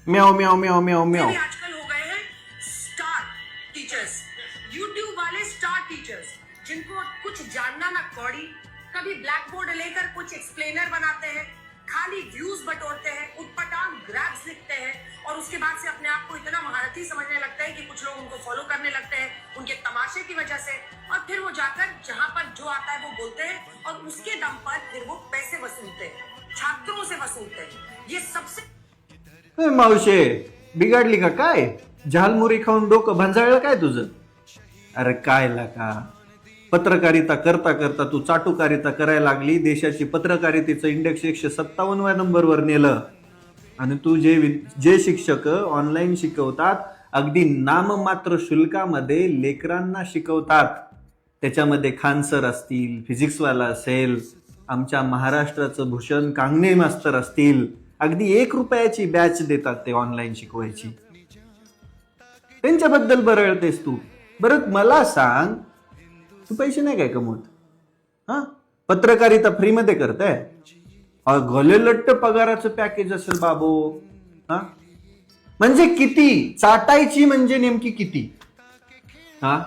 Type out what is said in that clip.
म्याओ म्याओ म्याओ म्याओ म्याओ। आजकल हो गए हैं स्टार टीचर्स, यूट्यूब वाले स्टार टीचर्स, जिनको कुछ जानना ना कौड़ी, कभी ब्लैक बोर्ड लेकर कुछ एक्सप्लेनर बनाते हैं, खाली व्यूज बटोरते हैं, उटपटांग ग्राफ्स लिखते हैं और उसके बाद से अपने आप को इतना महारथी समझने लगते हैं कि कुछ लोग उनको फॉलो करने लगते हैं उनके तमाशे की वजह से, और फिर वो जाकर जहां पर जो आता है वो बोलते हैं और उसके दम पर फिर वो पैसे वसूलते हैं, छात्रों से वसूलते हैं। ये सबसे मावशे बिघडली का काय? झालमुरी खाऊन डोकं भंजाळलं काय तुझं? अरे काय का पत्रकारिता करता करता तू चाटुकारिता करायला लागली, देशाची पत्रकारितेचं इंडेक्स 157व्या नंबरवर नेलं. आणि तू जे शिक्षक ऑनलाईन शिकवतात, अगदी नाममात्र शुल्कामध्ये लेकरांना शिकवतात, त्याच्यामध्ये खान सर असतील, फिजिक्सवाला असेल, आमच्या महाराष्ट्राचं भूषण कांगणे मास्तर असतील, अगदी 1 रुपयाची बॅच देतात ते ऑनलाईन शिकवायची. त्यांच्याबद्दल बरळतेस तू. बरं मला सांग, तू पैसे नाही काय कमवत? हा, पत्रकारिता फ्रीमध्ये करताय? गलेलट्ट पगाराचं पॅकेज असेल बाबू. हा, म्हणजे किती चाटायची, म्हणजे नेमकी किती? हा,